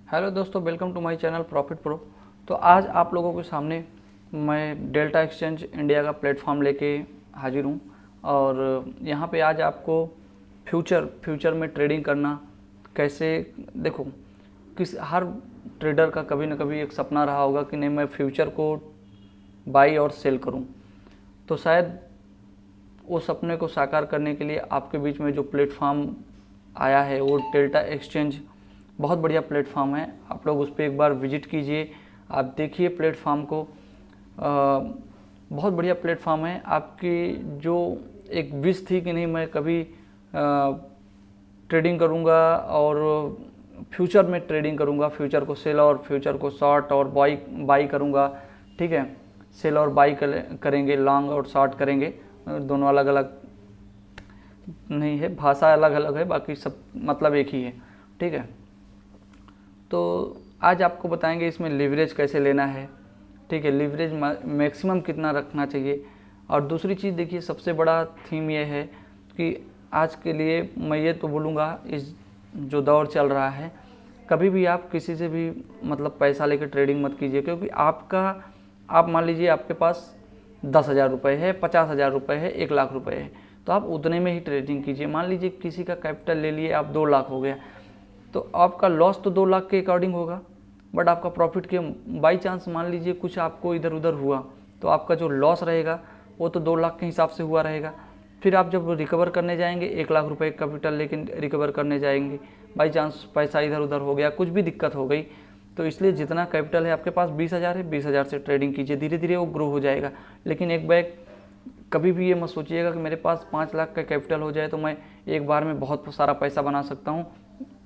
Hello दोस्तों, welcome to my channel profit pro. तो आज आप लोगों के सामने मैं डेल्टा एक्सचेंज इंडिया का प्लेटफॉर्म लेके हाजिर हूँ। और यहाँ पे आज आपको फ्यूचर में ट्रेडिंग करना कैसे, देखो हर ट्रेडर का कभी ना कभी एक सपना रहा होगा कि नहीं मैं फ्यूचर को बाई और सेल करूँ। तो शायद वो सपने को साकार करने के लिए आपके बीच में जो प्लेटफॉर्म आया है वो डेल्टा एक्सचेंज बहुत बढ़िया प्लेटफॉर्म है। आप लोग उस पर एक बार विजिट कीजिए, आप देखिए प्लेटफॉर्म को। बहुत बढ़िया प्लेटफॉर्म है। आपकी जो एक विश थी कि नहीं मैं कभी ट्रेडिंग करूंगा और फ्यूचर में ट्रेडिंग करूंगा, फ्यूचर को सेल और फ्यूचर को शॉर्ट और बाई करूंगा, ठीक है। सेल और बाई करेंगे, लॉन्ग और शॉर्ट करेंगे, दोनों अलग अलग नहीं है, भाषा अलग अलग है, बाकी सब मतलब एक ही है, ठीक है। तो आज आपको बताएंगे इसमें लिवरेज कैसे लेना है, ठीक है, लिवरेज मैक्सिमम कितना रखना चाहिए। और दूसरी चीज़ देखिए, सबसे बड़ा थीम ये है कि आज के लिए मैं ये तो बोलूँगा, इस जो दौर चल रहा है, कभी भी आप किसी से भी मतलब पैसा लेकर ट्रेडिंग मत कीजिए। क्योंकि आप मान लीजिए आपके पास 10,000 रुपये है, 50,000 रुपये है, 1,00,000 रुपये है, तो आप उतने में ही ट्रेडिंग कीजिए। मान लीजिए किसी का कैपिटल ले लिए आप 2,00,000 हो गया, तो आपका लॉस तो 2,00,000 के अकॉर्डिंग होगा, बट आपका प्रॉफिट के बाई चांस मान लीजिए कुछ आपको इधर उधर हुआ, तो आपका जो लॉस रहेगा वो तो 2,00,000 के हिसाब से हुआ रहेगा। फिर आप जब रिकवर करने जाएंगे, 1,00,000 रुपये कैपिटल लेकिन रिकवर करने जाएंगे, बाई चांस पैसा इधर उधर हो गया, कुछ भी दिक्कत हो गई, तो इसलिए जितना कैपिटल है आपके पास 20,000 है, 20,000 से ट्रेडिंग कीजिए, धीरे धीरे वो ग्रो हो जाएगा। लेकिन एक बैग कभी भी ये मत सोचिएगा कि मेरे पास 5,00,000 का कैपिटल हो जाए तो मैं एक बार में बहुत सारा पैसा बना सकता हूँ,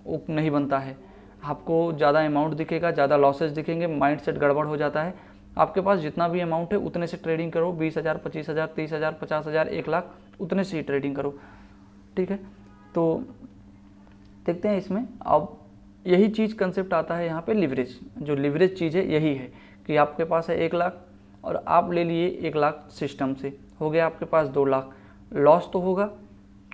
वो नहीं बनता है। आपको ज़्यादा अमाउंट दिखेगा, ज़्यादा लॉसेज दिखेंगे, माइंडसेट गड़बड़ हो जाता है। आपके पास जितना भी अमाउंट है उतने से ट्रेडिंग करो, 20,000, 25,000, 30,000, 50,000, 1,00,000, उतने से ही ट्रेडिंग करो, ठीक है। तो देखते हैं इसमें अब यही चीज़ कंसेप्ट आता है यहाँ पे, लिवरेज। जो लिवरेज चीज़ है यही है कि आपके पास है 1,00,000 और आप ले लिए 1,00,000 सिस्टम से, हो गया आपके पास 2,00,000। लॉस तो होगा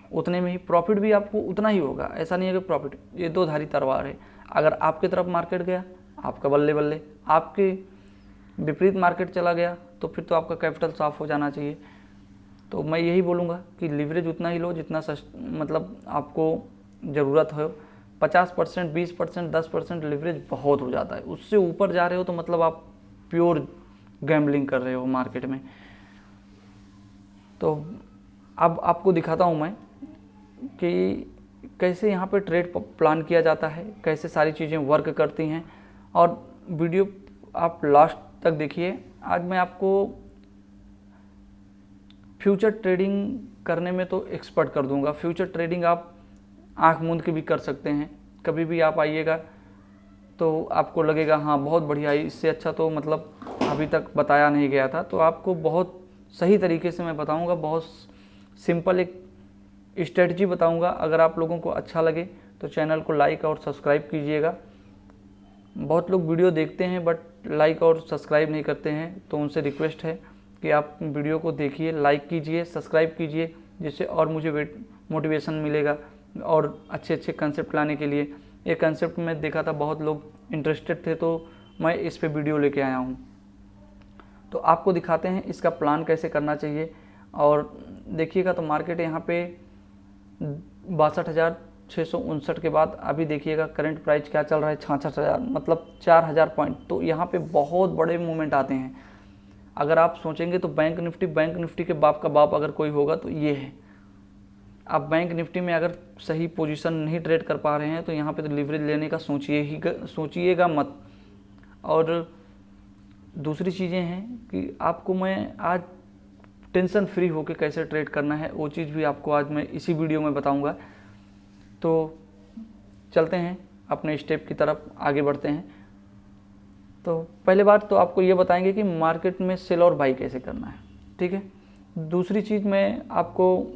उतने में ही, प्रॉफिट भी आपको उतना ही होगा। ऐसा नहीं है कि प्रॉफिट, ये दो धारी तलवार है। अगर आपकी तरफ मार्केट गया आपका बल्ले बल्ले, आपके विपरीत मार्केट चला गया तो फिर तो आपका कैपिटल साफ हो जाना चाहिए। तो मैं यही बोलूँगा कि लिवरेज उतना ही लो जितना मतलब आपको ज़रूरत हो। 50%, 20%, 10% लिवरेज बहुत हो जाता है। उससे ऊपर जा रहे हो तो मतलब आप प्योर गैम्बलिंग कर रहे हो मार्केट में। तो अब आपको दिखाता हूँ मैं कि कैसे यहाँ पे ट्रेड प्लान किया जाता है, कैसे सारी चीज़ें वर्क करती हैं। और वीडियो आप लास्ट तक देखिए। आज मैं आपको फ्यूचर ट्रेडिंग करने में तो एक्सपर्ट कर दूंगा। फ्यूचर ट्रेडिंग आप आंख मूंद के भी कर सकते हैं। कभी भी आप आइएगा तो आपको लगेगा हाँ बहुत बढ़िया है, इससे अच्छा तो मतलब अभी तक बताया नहीं गया था। तो आपको बहुत सही तरीके से मैं बताऊंगा, बहुत सिंपल एक स्ट्रेटजी बताऊंगा। अगर आप लोगों को अच्छा लगे तो चैनल को लाइक और सब्सक्राइब कीजिएगा। बहुत लोग वीडियो देखते हैं बट लाइक और सब्सक्राइब नहीं करते हैं, तो उनसे रिक्वेस्ट है कि आप वीडियो को देखिए, लाइक कीजिए, सब्सक्राइब कीजिए, जिससे और मुझे मोटिवेशन मिलेगा और अच्छे अच्छे कंसेप्ट लाने के लिए। ये कंसेप्ट में देखा था बहुत लोग इंटरेस्टेड थे, तो मैं इस पे वीडियो लेके आया हूँ। तो आपको दिखाते हैं इसका प्लान कैसे करना चाहिए। और देखिएगा तो मार्केट यहाँ पे 62,659 के बाद अभी देखिएगा करंट प्राइस क्या चल रहा है, 66,000, मतलब 4,000 पॉइंट। तो यहाँ पे बहुत बड़े मूवमेंट आते हैं। अगर आप सोचेंगे तो बैंक निफ्टी के बाप का बाप अगर कोई होगा तो ये है। आप बैंक निफ्टी में अगर सही पोजीशन नहीं ट्रेड कर पा रहे हैं तो यहाँ पे तो लिवरेज लेने का सोचिएगा मत। और दूसरी चीज़ें हैं कि आपको मैं आज टेंशन फ्री होकर कैसे ट्रेड करना है वो चीज़ भी आपको आज मैं इसी वीडियो में बताऊंगा। तो चलते हैं अपने स्टेप की तरफ, आगे बढ़ते हैं। तो पहले बात तो आपको ये बताएंगे कि मार्केट में सेल और बाई कैसे करना है, ठीक है। दूसरी चीज़ मैं आपको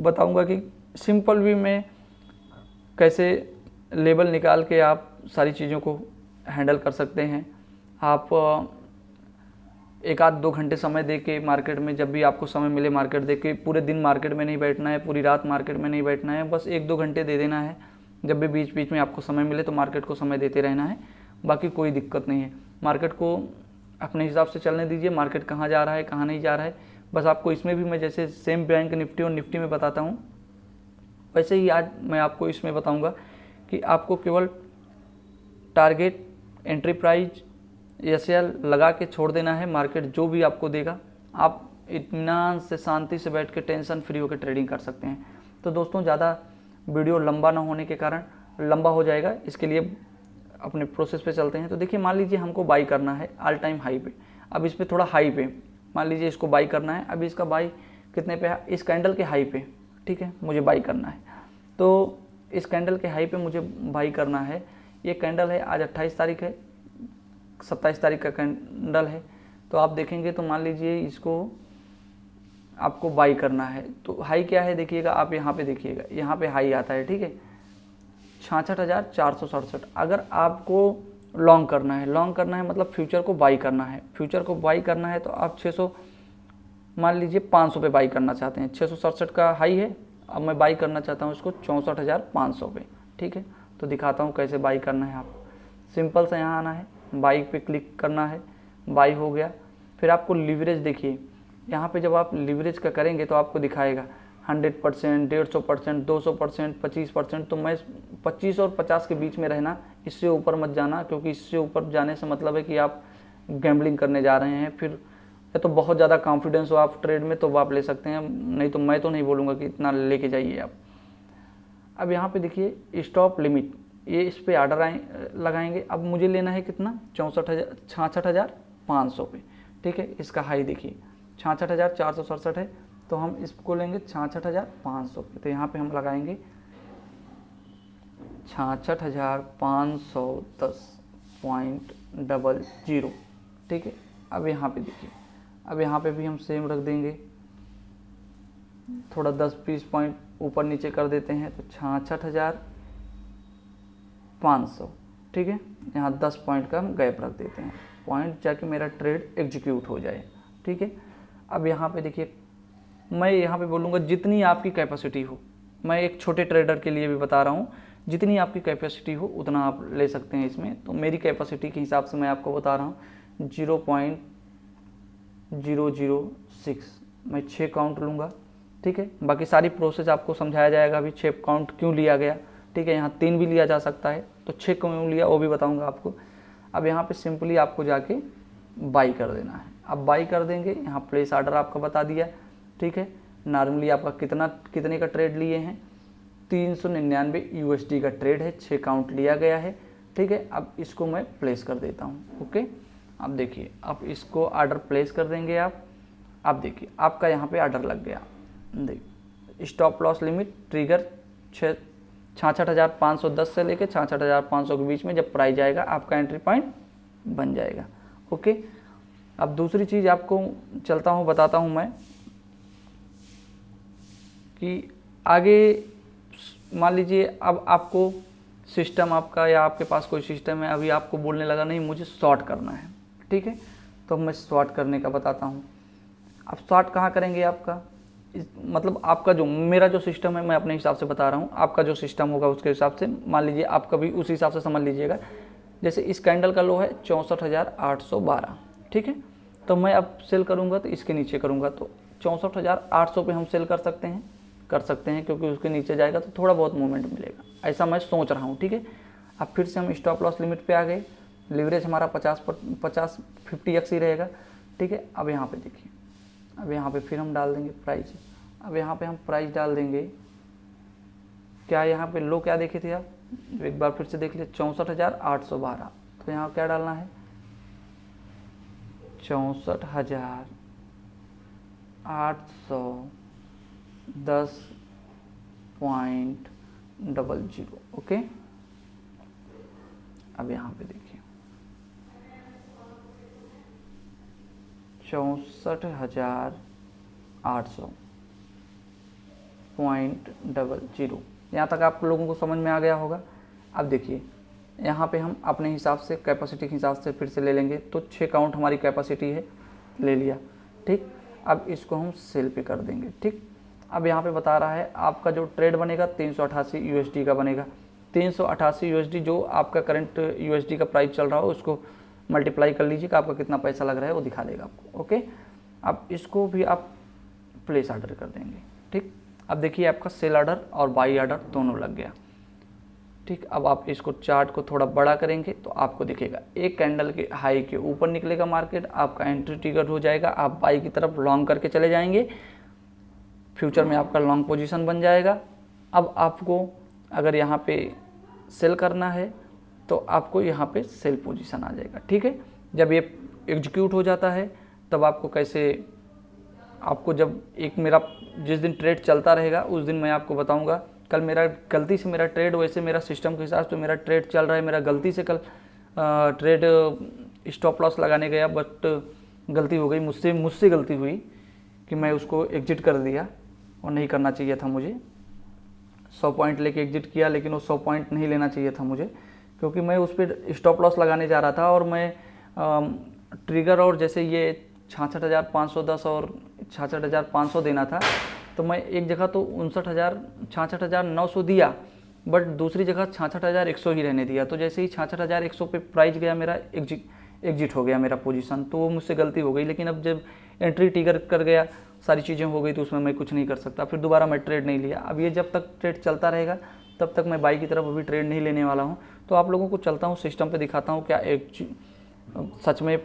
बताऊंगा कि सिंपल वे में कैसे लेवल निकाल के आप सारी चीज़ों को हैंडल कर सकते हैं। आप 1 आध 2 घंटे समय दे के मार्केट में, जब भी आपको समय मिले मार्केट दे के, पूरे दिन मार्केट में नहीं बैठना है, पूरी रात मार्केट में नहीं बैठना है, बस 1-2 घंटे दे देना है। जब भी बीच बीच में आपको समय मिले तो मार्केट को समय देते रहना है, बाकी कोई दिक्कत नहीं है। मार्केट को अपने हिसाब से चलने दीजिए, मार्केट कहाँ जा रहा है कहाँ नहीं जा रहा है। बस आपको इसमें भी मैं जैसे सेम बैंक निफ्टी और निफ्टी में बताता हूँ, वैसे ही आज मैं आपको इसमें बताऊँगा कि आपको केवल टारगेट, एंट्री प्राइस, एसएल लगा के छोड़ देना है। मार्केट जो भी आपको देगा आप इत्मीनान से, शांति से बैठ के टेंशन फ्री होकर ट्रेडिंग कर सकते हैं। तो दोस्तों ज़्यादा वीडियो लंबा ना होने के कारण लंबा हो जाएगा, इसके लिए अपने प्रोसेस पे चलते हैं। तो देखिए, मान लीजिए हमको बाई करना है ऑल टाइम हाई पे, अब इस पर थोड़ा हाई पे मान लीजिए इसको बाई करना है। अभी इसका बाई कितने पे है? इस कैंडल के हाई पे, ठीक है, मुझे बाई करना है। तो इस कैंडल के हाई पे मुझे बाई करना है। ये कैंडल है, आज 28 तारीख है, 27 तारीख का कैंडल है। तो आप देखेंगे तो मान लीजिए इसको आपको बाई करना है। तो हाई क्या है देखिएगा, आप यहाँ पे देखिएगा, यहाँ पे हाई आता है, ठीक है, 66,467। अगर आपको लॉन्ग करना है, लॉन्ग करना है मतलब फ्यूचर को बाई करना है, फ्यूचर को बाई करना है तो आप 600 मान लीजिए 500 पे बाई करना चाहते हैं। 667 का हाई है, अब मैं बाई करना चाहता हूँ इसको 64,500 पे, ठीक है। तो दिखाता हूँ कैसे बाई करना है। आप सिंपल से यहाँ आना है, बाई पे क्लिक करना है, बाई हो गया। फिर आपको लीवरेज देखिए, यहाँ पे जब आप लीवरेज का करेंगे तो आपको दिखाएगा 100%, 150%, 200%, 25%। तो मैं 25 और 50 के बीच में रहना, इससे ऊपर मत जाना, क्योंकि इससे ऊपर जाने से मतलब है कि आप गैम्बलिंग करने जा रहे हैं। फिर या तो बहुत ज़्यादा कॉन्फिडेंस हो आप ट्रेड में तो आप ले सकते हैं, नहीं तो मैं तो नहीं बोलूँगा कि इतना लेके जाइए आप। अब यहाँ पे देखिए स्टॉप लिमिट, ये इस पे ऑर्डर लगाएंगे। अब मुझे लेना है कितना? 66,500 पे, ठीक है। इसका हाई देखिए 66,467 है, तो हम इसको लेंगे 66,500 पे। तो यहाँ पे हम लगाएंगे 66,510.00, ठीक है। अब यहाँ पे देखिए, अब यहाँ पे भी हम सेम रख देंगे, थोड़ा 10-20 पॉइंट ऊपर नीचे कर देते हैं, तो 66,500, ठीक है। यहाँ 10 पॉइंट का हम गैप रख देते हैं, पॉइंट जाके मेरा ट्रेड एग्जीक्यूट हो जाए, ठीक है। अब यहाँ पे देखिए, मैं यहाँ पे बोलूँगा जितनी आपकी कैपेसिटी हो, मैं एक छोटे ट्रेडर के लिए भी बता रहा हूँ, जितनी आपकी कैपेसिटी हो उतना आप ले सकते हैं इसमें। तो मेरी कैपेसिटी के हिसाब से मैं आपको बता रहा हूँ 0.006, मैं 6 काउंट लूँगा, ठीक है। बाकी सारी प्रोसेस आपको समझाया जाएगा अभी 6 काउंट क्यों लिया गया, ठीक है। यहाँ 3 भी लिया जा सकता है, तो 6 क्यों लिया वो भी बताऊँगा आपको। अब यहाँ पे सिंपली आपको जाके बाई कर देना है। अब बाई कर देंगे, यहाँ प्लेस ऑर्डर आपका बता दिया, ठीक है। नॉर्मली आपका कितने का ट्रेड लिए हैं? 399 USD का ट्रेड है, 6 काउंट लिया गया है, ठीक है। अब इसको मैं प्लेस कर देता हूँ, ओके। अब देखिए, अब इसको ऑर्डर प्लेस कर देंगे आप। अब देखिए आपका यहाँ पे ऑर्डर लग गया। देखिए स्टॉप लॉस लिमिट ट्रिगर 66,510 से लेके 66,500 के बीच में जब प्राइस आएगा आपका एंट्री पॉइंट बन जाएगा, ओके। अब दूसरी चीज़ आपको चलता हूँ बताता हूँ मैं कि आगे मान लीजिए अब आपको सिस्टम आपका या आपके पास कोई सिस्टम है, अभी आपको बोलने लगा नहीं मुझे शॉर्ट करना है, ठीक है। तो मैं शॉर्ट करने का बताता हूँ। अब शॉर्ट कहाँ करेंगे आपका, मतलब आपका जो मेरा जो सिस्टम है मैं अपने हिसाब से बता रहा हूँ, आपका जो सिस्टम होगा उसके हिसाब से मान लीजिए आपका भी उसी हिसाब से समझ लीजिएगा। जैसे इस कैंडल का लो है 64,812, ठीक है। तो मैं अब सेल करूँगा तो इसके नीचे करूँगा, तो 64,800 पे हम सेल कर सकते हैं क्योंकि उसके नीचे जाएगा तो थोड़ा बहुत मूवमेंट मिलेगा, ऐसा मैं सोच रहा हूँ, ठीक है। अब फिर से हम स्टॉप लॉस लिमिट पे आ गए, लीवरेज हमारा 50x ही रहेगा, ठीक है। अब यहाँ पे देखिए, अब यहाँ पे फिर हम डाल देंगे प्राइस। अब यहाँ पे हम प्राइस डाल देंगे, क्या यहाँ पे लो क्या देखे थे आप, एक बार फिर से देख लिए 64,812। तो यहाँ क्या डालना है 64,810.00, ओके। अब यहाँ पे देखिए 64,800.00, यहाँ तक आप लोगों को समझ में आ गया होगा। अब देखिए यहाँ पे हम अपने हिसाब से कैपेसिटी के हिसाब से फिर से ले लेंगे, तो 6 काउंट हमारी कैपेसिटी है, ले लिया, ठीक। अब इसको हम सेल पे कर देंगे, ठीक। अब यहाँ पे बता रहा है आपका जो ट्रेड बनेगा 388 USD का बनेगा, 388 यूएसडी जो आपका करंट यूएसडी का प्राइस चल रहा हो उसको मल्टीप्लाई कर लीजिएगा, आपका कितना पैसा लग रहा है वो दिखा देगा आपको। ओके, अब इसको भी आप प्लेस ऑर्डर कर देंगे। ठीक, अब देखिए आपका सेल ऑर्डर और बाई ऑर्डर दोनों लग गया। ठीक, अब आप इसको चार्ट को थोड़ा बड़ा करेंगे तो आपको दिखेगा एक कैंडल के हाई के ऊपर निकलेगा मार्केट, आपका एंट्री ट्रिगर हो जाएगा, आप बाई की तरफ लॉन्ग करके चले जाएंगे, फ्यूचर में आपका लॉन्ग पोजीशन बन जाएगा। अब आपको अगर यहाँ पे सेल करना है तो आपको यहाँ पे सेल पोजीशन आ जाएगा। ठीक है, जब ये एग्जीक्यूट हो जाता है तब आपको कैसे, आपको जब एक मेरा जिस दिन ट्रेड चलता रहेगा उस दिन मैं आपको बताऊंगा। कल मेरा गलती से मेरा ट्रेड, वैसे मेरा सिस्टम के हिसाब से मेरा ट्रेड चल रहा है, मेरा गलती से कल ट्रेड स्टॉप लॉस लगाने गया, बट गलती हो गई मुझसे गलती हुई कि मैं उसको एग्जिट कर दिया और नहीं करना चाहिए था मुझे। 100 पॉइंट लेके एग्जिट किया, लेकिन वो 100 पॉइंट नहीं लेना चाहिए था मुझे, क्योंकि मैं उस पर स्टॉप लॉस लगाने जा रहा था और मैं ट्रिगर और जैसे ये 66,510 और 66,500 देना था, तो मैं एक जगह तो 66,900 दिया, बट दूसरी जगह 66,100 ही रहने दिया। तो जैसे ही 66,100 पे प्राइस गया मेरा एग्जिट हो गया मेरा पोजीशन, तो वो मुझसे गलती हो गई। लेकिन अब जब एंट्री ट्रिगर कर गया, सारी चीज़ें हो गई, तो उसमें मैं कुछ नहीं कर सकता, फिर दोबारा मैं ट्रेड नहीं लिया। अब ये जब तक ट्रेड चलता रहेगा तब तक मैं बाई की तरफ अभी ट्रेड नहीं लेने वाला हूँ। तो आप लोगों को चलता हूँ सिस्टम पे दिखाता हूँ क्या एक सच में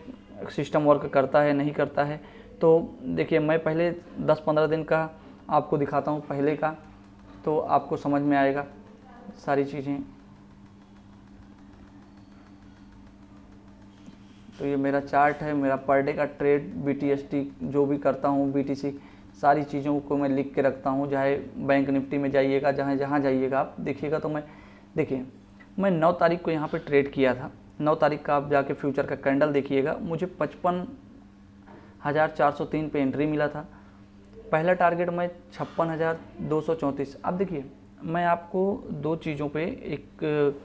सिस्टम वर्क करता है नहीं करता है। तो देखिए मैं पहले 10-15 दिन का आपको दिखाता हूँ पहले का, तो आपको समझ में आएगा सारी चीज़ें। तो ये मेरा चार्ट है, मेरा पर डे का ट्रेड, BTST जो भी करता हूँ, BTC, सारी चीज़ों को मैं लिख के रखता हूँ। चाहे बैंक निफ्टी में जाइएगा, जहाँ जाइएगा आप देखिएगा। तो मैं देखिए मैं 9 तारीख को यहाँ पे ट्रेड किया था। 9 तारीख का आप जाके फ्यूचर का कैंडल देखिएगा, मुझे 55,403 पे एंट्री मिला था। पहला टारगेट मैं 56,234। अब देखिए मैं आपको दो चीज़ों पे एक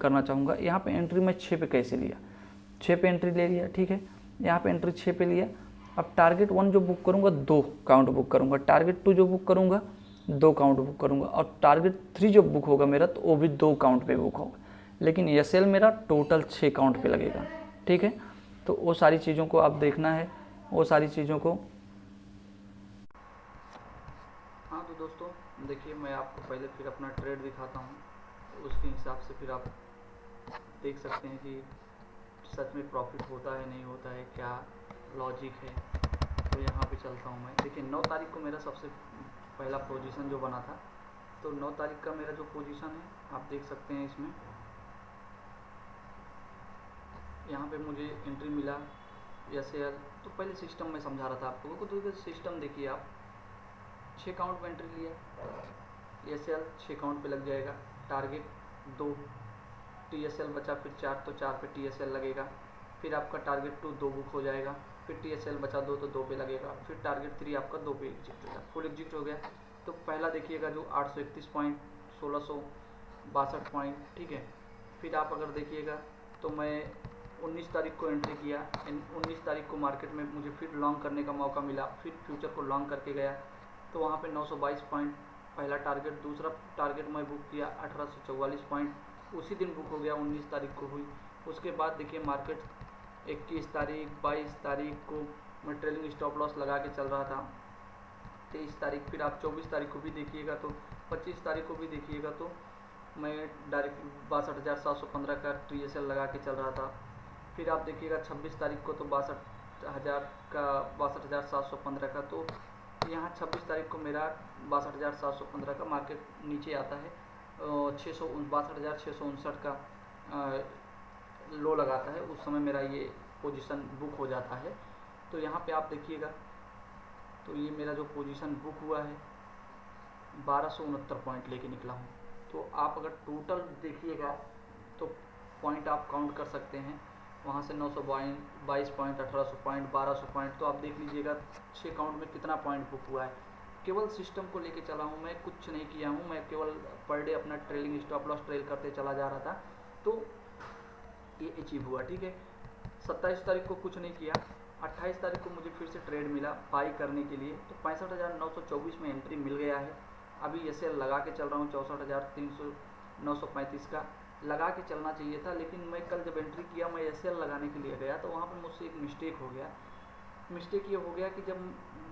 करना चाहूँगा। यहाँ पे एंट्री मैं 6 पे कैसे लिया, 6 पे एंट्री ले लिया। ठीक है, यहाँ पे एंट्री 6 पे लिया। अब टारगेट 1 जो बुक करूँगा 2 काउंट बुक करूँगा, टारगेट 2 जो बुक करूँगा 2 काउंट बुक करूँगा, और टारगेट 3 जो बुक होगा मेरा तो वो भी 2 काउंट पे बुक होगा। लेकिन एसएल मेरा टोटल 6 काउंट पे लगेगा। ठीक है, तो वो सारी चीज़ों को आप देखना है, वो सारी चीज़ों को। हाँ तो दोस्तों देखिए मैं आपको पहले फिर अपना ट्रेड दिखाता हूँ, उसके हिसाब से फिर आप देख सकते हैं कि सच में प्रॉफिट होता है नहीं होता है, क्या लॉजिक है। तो यहाँ पे चलता हूँ मैं। देखिए 9 तारीख को मेरा सबसे पहला पोजीशन जो बना था, तो 9 तारीख का मेरा जो पोजीशन है आप देख सकते हैं इसमें। यहाँ पे मुझे एंट्री मिला एसएल। तो पहले सिस्टम में समझा रहा था आप लोगों को, तो इधर सिस्टम देखिए आप, 6 काउंट में एंट्री लिया, एसएल 6 काउंट पे लग जाएगा, टारगेट 2, टीएसएल बचा फिर 4, तो 4 पे टीएसएल लगेगा, फिर आपका टारगेट 2 2 बुक हो जाएगा, फिर टीएसएल बचा 2 तो 2 पे लगेगा, फिर टारगेट 3 आपका 2 पे एग्जिट होगा, फुल एग्जिट हो गया। तो पहला देखिएगा जो 831 पॉइंट, 1662 पॉइंट। ठीक है, फिर आप अगर देखिएगा तो मैं 19 तारीख को एंट्री किया, 19 तारीख को मार्केट में मुझे फिर लॉन्ग करने का मौका मिला, फिर फ्यूचर को लॉन्ग करके गया, तो वहाँ पे 922 पॉइंट पहला टारगेट, दूसरा टारगेट मैं बुक किया 1844 पॉइंट, उसी दिन बुक हो गया, 19 तारीख को हुई। उसके बाद देखिए मार्केट 21 तारीख 22 तारीख को मैं ट्रेलिंग स्टॉप लॉस लगा के चल रहा था, 23 तारीख, फिर आप 24 तारीख को भी देखिएगा, तो 25 तारीख को भी देखिएगा तो मैं डायरेक्ट 62,715 का TSL लगा के चल रहा था। फिर आप देखिएगा 26 तारीख को तो 62,715 का, तो यहाँ 26 तारीख को मेरा 62,715 का मार्केट नीचे आता है, 62,659 का लो लगाता है, उस समय मेरा ये पोजीशन बुक हो जाता है। तो यहाँ पे आप देखिएगा तो ये मेरा जो पोजीशन बुक हुआ है 1269 पॉइंट लेके निकला हूँ। तो आप अगर टोटल देखिएगा तो पॉइंट आप काउंट कर सकते हैं, वहाँ से 922 पॉइंट, 1800 पॉइंट, 1200 पॉइंट, तो आप देख लीजिएगा 6 काउंट में कितना पॉइंट बुक हुआ है। केवल सिस्टम को लेके चला हूँ मैं, कुछ नहीं किया हूँ मैं, केवल पर डे अपना ट्रेलिंग स्टॉप लॉस ट्रेल करते चला जा रहा था, तो ये अचीव हुआ। ठीक है, 27 तारीख को कुछ नहीं किया, 28 तारीख को मुझे फिर से ट्रेड मिला बाई करने के लिए, तो 65,924 में एंट्री मिल गया है। अभी ऐसे लगा के चल रहा हूँ 64,935 का, लगा के चलना चाहिए था, लेकिन मैं कल जब एंट्री किया, मैं एसएल लगाने के लिए गया तो वहाँ पर मुझसे एक मिस्टेक हो गया। मिस्टेक ये हो गया कि जब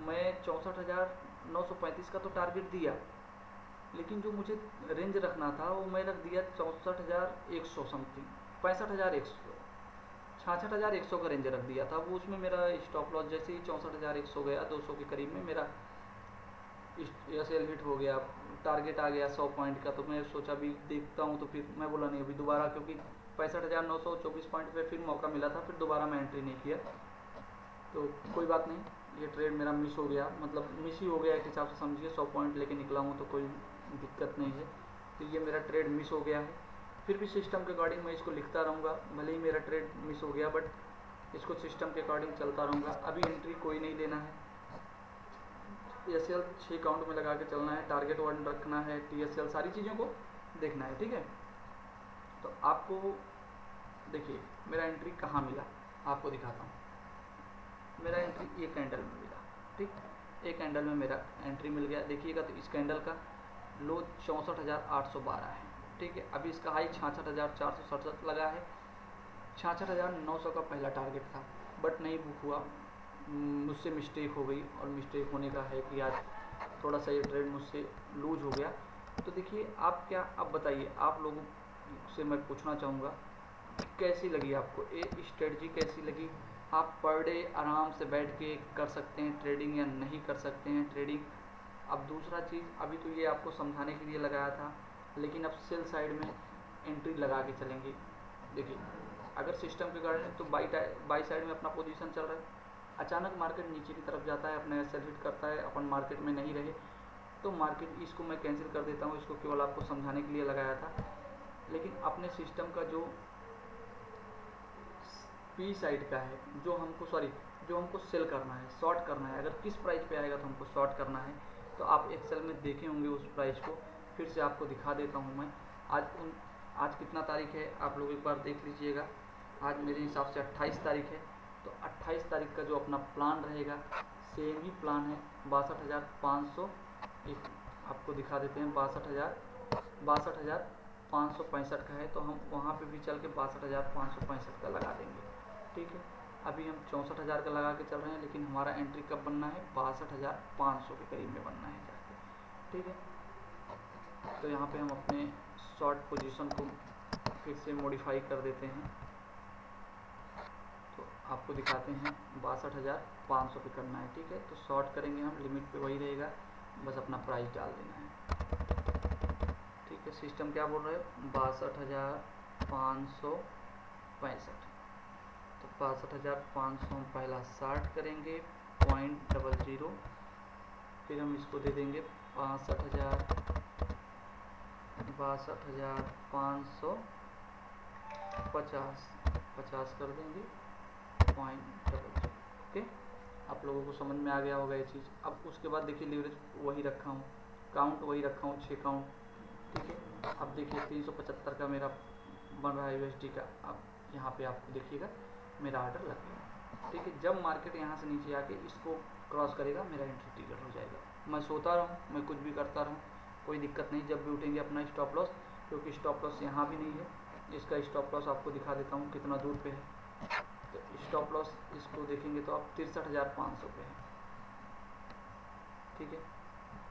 मैं 64,935 का तो टारगेट दिया, लेकिन जो मुझे रेंज रखना था वो मैं रख दिया 64,100 समथिंग, 65,100, 66,100 का रेंज रख दिया था वो। उसमें मेरा स्टॉप लॉस जैसे ही 64,100 गया, 200 के करीब में मेरा एसएल हिट हो गया, टारगेट आ गया 100 पॉइंट का। तो मैं सोचा भी देखता हूँ, तो फिर मैं बोला नहीं अभी दोबारा, क्योंकि 65,924 पॉइंट पे फिर मौका मिला था, फिर दोबारा मैं एंट्री नहीं किया। तो कोई बात नहीं, ये ट्रेड मेरा मिस हो गया, मतलब मिस ही हो गया एक हिसाब से समझिए। 100 पॉइंट लेके निकला हूँ तो कोई दिक्कत नहीं है। तो ये मेरा ट्रेड मिस हो गया है। फिर भी सिस्टम के अकॉर्डिंग मैं इसको लिखता रहूँगा, भले ही मेरा ट्रेड मिस हो गया, बट इसको सिस्टम के अकॉर्डिंग चलता रहूँगा। अभी एंट्री कोई नहीं लेना है, एसएल 6 काउंट में लगा के चलना है, टारगेट वन रखना है, टीएसएल सारी चीज़ों को देखना है, ठीक है। तो आपको देखिए मेरा एंट्री कहाँ मिला, आपको दिखाता हूँ। मेरा एंट्री एक कैंडल में मिला, ठीक, एक कैंडल में मेरा एंट्री मिल गया। देखिएगा तो इस कैंडल का लो 64,812 है, ठीक है। अभी इसका हाई 66,467 लगा है। 66,900 का पहला टारगेट था, बट नहीं बुक हुआ, मुझसे मिस्टेक हो गई। और मिस्टेक होने का है कि आज थोड़ा सा ये ट्रेड मुझसे लूज हो गया। तो देखिए आप क्या, अब बताइए, आप लोगों से मैं पूछना चाहूँगा कैसी लगी आपको ये स्ट्रेटजी, कैसी लगी? आप पर डे आराम से बैठ के कर सकते हैं ट्रेडिंग या नहीं कर सकते हैं ट्रेडिंग? अब दूसरा चीज़, अभी तो ये आपको समझाने के लिए लगाया था, लेकिन अब सेल साइड में एंट्री लगा के चलेंगे। देखिए अगर सिस्टम के कारण तो बाई साइड में अपना पोजीशन चल रहा है, अचानक मार्केट नीचे की तरफ जाता है, अपना एसएल हिट करता है, अपन मार्केट में नहीं रहे तो मार्केट इसको मैं कैंसिल कर देता हूँ। इसको केवल आपको समझाने के लिए लगाया था। लेकिन अपने सिस्टम का जो पी साइड का है, जो हमको सेल करना है, शॉर्ट करना है, अगर किस प्राइस पे आएगा तो हमको शॉर्ट करना है, तो आप एक्सेल में देखे होंगे उस प्राइस को। फिर से आपको दिखा देता हूँ मैं। आज कितना तारीख है, आप लोग एक बार देख लीजिएगा। आज मेरे हिसाब से 28 तारीख है। तो 28 तारीख का जो अपना प्लान रहेगा सेम ही प्लान है, 62,500, एक आपको दिखा देते हैं, 62,565 का है। तो हम वहाँ पे भी चल के 62,565 का लगा देंगे, ठीक है। अभी हम 64,000 का लगा के चल रहे हैं, लेकिन हमारा एंट्री कब बनना है, 62,500 के करीब में बनना है जाके, ठीक है। तो यहाँ पे हम अपने शॉर्ट पोजीशन को फिर से मॉडिफाई कर देते हैं। तो आपको दिखाते हैं 62,500 पे करना है, ठीक है। तो शॉर्ट करेंगे हम, लिमिट पे वही रहेगा, बस अपना प्राइस डाल देना है, ठीक है। सिस्टम क्या बोल रहा है, 62,565। तो 62,500 हम पहला 60 करेंगे 0.00, फिर हम इसको दे देंगे 62,550 कर देंगे 0.00, ओके। आप लोगों को समझ में आ गया होगा ये चीज़। अब उसके बाद देखिए लीवरेज वही रखा हूँ, काउंट वही रखा हूँ, 6 काउंट, ठीक है। अब देखिए 375 का मेरा बन रहा है यूएसडी का। अब यहाँ पे आपको देखिएगा मेरा ऑर्डर लग गया, ठीक है। जब मार्केट यहाँ से नीचे आके इसको क्रॉस करेगा मेरा एंट्री ट्रिगर हो जाएगा। मैं सोता रहूँ, मैं कुछ भी करता रहूँ, कोई दिक्कत नहीं। जब भी उठेंगे अपना स्टॉप लॉस, क्योंकि स्टॉप लॉस यहाँ भी नहीं है, इसका स्टॉप लॉस आपको दिखा देता हूँ कितना दूर पे है। तो स्टॉप लॉस इसको देखेंगे तो आप 63,500 पे है, ठीक है।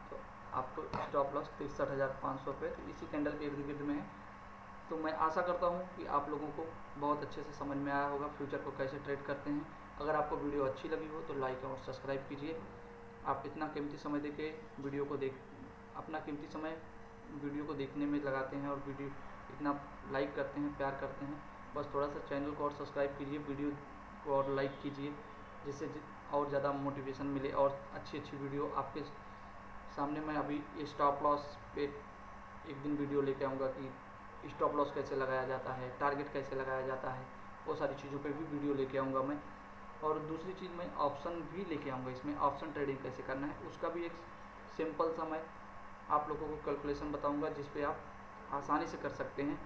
तो आपको स्टॉप लॉस 63,500 पे, तो इसी कैंडल के इर्द गिर्द में है। तो मैं आशा करता हूँ कि आप लोगों को बहुत अच्छे से समझ में आया होगा फ्यूचर को कैसे ट्रेड करते हैं। अगर आपको वीडियो अच्छी लगी हो तो लाइक और सब्सक्राइब कीजिए। आप इतना कीमती समय देके अपना कीमती समय वीडियो को देखने में लगाते हैं और वीडियो इतना लाइक करते हैं, प्यार करते हैं। बस थोड़ा सा चैनल को और सब्सक्राइब कीजिए, वीडियो को और लाइक कीजिए, जिससे और ज़्यादा मोटिवेशन मिले और अच्छी वीडियो आपके सामने। मैं अभी स्टॉप लॉस पे एक दिन वीडियो लेके आऊँगा कि स्टॉप लॉस कैसे लगाया जाता है, टारगेट कैसे लगाया जाता है, वो सारी चीज़ों पे भी वीडियो लेके आऊँगा मैं। और दूसरी चीज़ मैं ऑप्शन भी लेके आऊँगा, इसमें ऑप्शन ट्रेडिंग कैसे करना है उसका भी एक सिंपल सा मैं आप लोगों को कैलकुलेशन बताऊँगा, जिस पे आप आसानी से कर सकते हैं।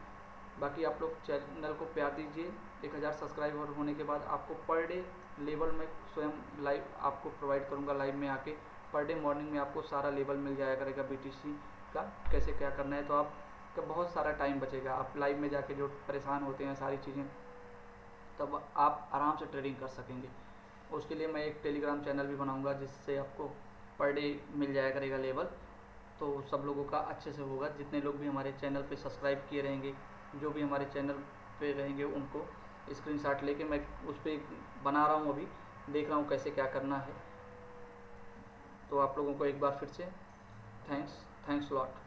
बाकी आप लोग चैनल को प्यार दीजिए। 1000 सब्सक्राइबर होने के बाद आपको पर डे लेवल में स्वयं लाइव आपको प्रोवाइड करूँगा, लाइव में आके पर डे मॉर्निंग में आपको सारा लेवल मिल जाया करेगा BTC का, कैसे क्या करना है। तो आप का बहुत सारा टाइम बचेगा। आप लाइव में जाके जो परेशान होते हैं सारी चीज़ें, तब आप आराम से ट्रेडिंग कर सकेंगे। उसके लिए मैं एक टेलीग्राम चैनल भी बनाऊंगा जिससे आपको पर डे मिल जाया करेगा लेवल, तो सब लोगों का अच्छे से होगा। जितने लोग भी हमारे चैनल पे सब्सक्राइब किए रहेंगे, जो भी हमारे चैनल पे रहेंगे, उनको स्क्रीनशॉट लेके मैं उस पर बना रहा हूँ, अभी देख रहा हूँ कैसे क्या करना है। तो आप लोगों को एक बार फिर से थैंक्स लॉट।